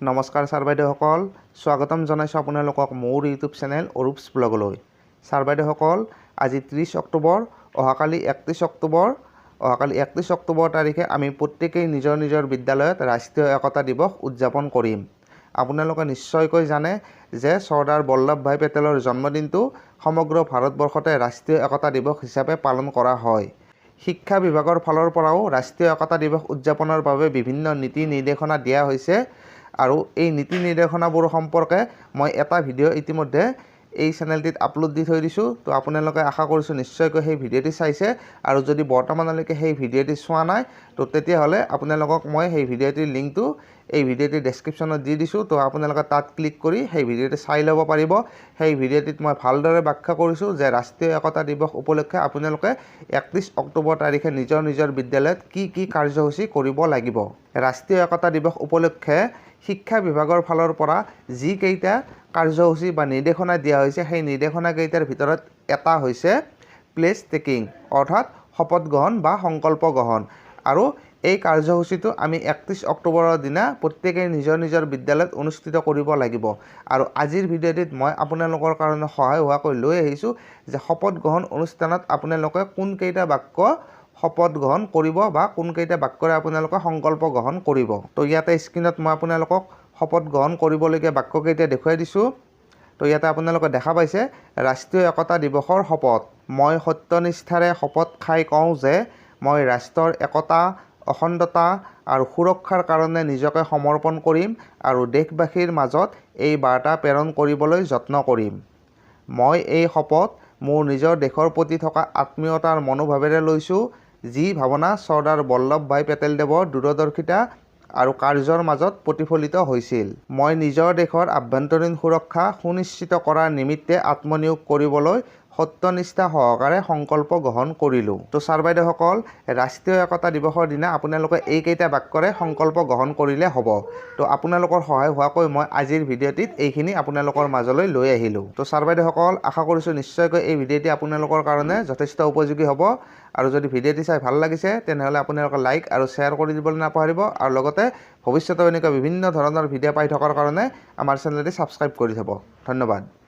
নমস্কাৰ ছাৰ বাইদেউসকল, স্বাগতম জনাইছোঁ আপোনালোকক মোৰ ইউটিউব চেনেল অৰূপছ ব্লগলৈ। ছাৰ বাইদেউসকল, আজি 30 অক্টোবৰ, অহাকালি 31 অক্টোবৰ তাৰিখে আমি প্ৰত্যেকেই নিজৰ নিজৰ বিদ্যালয়ত ৰাষ্ট্ৰীয় একতা দিৱস উদযাপন কৰিম। আপোনালোকে নিশ্চয়কৈ জানে যে চৰ্দাৰ বল্লভভাই পেটেলৰ জন্মদিনটো সমগ্ৰ ভাৰতবৰ্ষতে ৰাষ্ট্ৰীয় একতা দিৱস হিচাপে পালন কৰা হয়। শিক্ষা বিভাগৰ ফালৰ পৰাও ৰাষ্ট্ৰীয় একতা দিৱস উদযাপনৰ বাবে বিভিন্ন নীতি নিৰ্দেশনা দিয়া হৈছে আৰু এই নীতি নিৰ্দেশনাবোৰ সম্পৰ্কে মই এটা ভিডিঅ' ইতিমধ্যে এই চেনেলটিত আপলোড দি থৈ দিছোঁ। তো আপোনালোকে আশা কৰিছোঁ নিশ্চয়কৈ সেই ভিডিঅ'টি চাইছে, আৰু যদি বৰ্তমানলৈকে সেই ভিডিঅ'টি চোৱা নাই তো তেতিয়াহ'লে আপোনালোকক মই সেই ভিডিঅ'টিৰ লিংকটো এই ভিডিঅ'টিৰ ডেছক্ৰিপশ্যনত দি দিছোঁ। তো আপোনালোকে তাত ক্লিক কৰি সেই ভিডিঅ'টি চাই ল'ব পাৰিব। সেই ভিডিঅ'টিত মই ভালদৰে ব্যাখ্যা কৰিছোঁ যে ৰাষ্ট্ৰীয় একতা দিৱস উপলক্ষে আপোনালোকে 31 অক্টোবৰ তাৰিখে নিজৰ নিজৰ বিদ্যালয়ত কি কাৰ্যসূচী কৰিব লাগিব। ৰাষ্ট্ৰীয় একতা দিৱস উপলক্ষে শিক্ষা বিভাগৰ ফালৰ পৰা যিকেইটা কাৰ্যসূচী বা নিৰ্দেশনা দিয়া হৈছে, সেই নিৰ্দেশনাকেইটাৰ ভিতৰত এটা হৈছে প্লেচ টেকিং, অৰ্থাৎ শপত গ্ৰহণ বা সংকল্প গ্ৰহণ। আৰু এই কাৰ্যসূচীটো আমি 31 অক্টোবৰৰ দিনা প্ৰত্যেকেই নিজৰ নিজৰ বিদ্যালয়ত অনুষ্ঠিত কৰিব লাগিব। আৰু আজিৰ ভিডিঅ'টিত মই আপোনালোকৰ কাৰণে সহায় হোৱাকৈ লৈ আহিছোঁ যে শপত গ্ৰহণ অনুষ্ঠানত আপোনালোকে কোনকেইটা বাক্য শপত গ্ৰহণ কৰিব বা কোনকেইটা বাক্যৰে আপোনালোকে সংকল্প গ্ৰহণ কৰিব। তো ইয়াতে স্ক্ৰীণত মই আপোনালোকক শপত গ্ৰহণ কৰিবলগীয়া বাক্যকেইটা দেখুৱাই দিছোঁ। তো ইয়াতে আপোনালোকে দেখা পাইছে, ৰাষ্ট্ৰীয় একতা দিৱসৰ শপত। মই সত্যনিষ্ঠাৰে শপত খাই কওঁ যে মই ৰাষ্ট্ৰৰ একতা, অখণ্ডতা আৰু সুৰক্ষাৰ কাৰণে নিজকে সমৰ্পণ কৰিম আৰু দেশবাসীৰ মাজত এই বাৰ্তা প্ৰেৰণ কৰিবলৈ যত্ন কৰিম। মই এই শপত মোৰ নিজৰ দেশৰ প্ৰতি থকা আত্মীয়তাৰ মনোভাৱেৰে লৈছোঁ, যি ভাৱনা চৰ্দাৰ বল্লভভাই পেটেলদেৱৰ দূৰদৰ্শিতা আৰু কাৰ্যৰ মাজত প্ৰতিফলিত হৈছিল। মই নিজৰ দেশৰ আভ্যন্তৰীণ সুৰক্ষা সুনিশ্চিত কৰাৰ নিমিত্তে আত্মনিয়োগ কৰিবলৈ সত্যনিষ্ঠা সহকাৰে সংকল্প গ্ৰহণ কৰিলোঁ। তো ছাৰ বাইদেউসকল, ৰাষ্ট্ৰীয় একতা দিৱসৰ দিনা আপোনালোকে এইকেইটা বাক্যৰে সংকল্প গ্ৰহণ কৰিলে হ'ব। তো আপোনালোকৰ সহায় হোৱাকৈ মই আজিৰ ভিডিঅ'টিত এইখিনি আপোনালোকৰ মাজলৈ লৈ আহিলোঁ। তো ছাৰ বাইদেউসকল, আশা কৰিছোঁ নিশ্চয়কৈ এই ভিডিঅ'টি আপোনালোকৰ কাৰণে যথেষ্ট উপযোগী হ'ব। আৰু যদি ভিডিঅ'টি চাই ভাল লাগিছে তেনেহ'লে আপোনালোকে লাইক আৰু শ্বেয়াৰ কৰি দিবলৈ নাপাহৰিব। আৰু লগতে ভৱিষ্যতে এনেকুৱা বিভিন্ন ধৰণৰ ভিডিঅ' পাই থকাৰ কাৰণে আমাৰ চেনেলটি ছাবস্ক্ৰাইব কৰি থ'ব। ধন্যবাদ।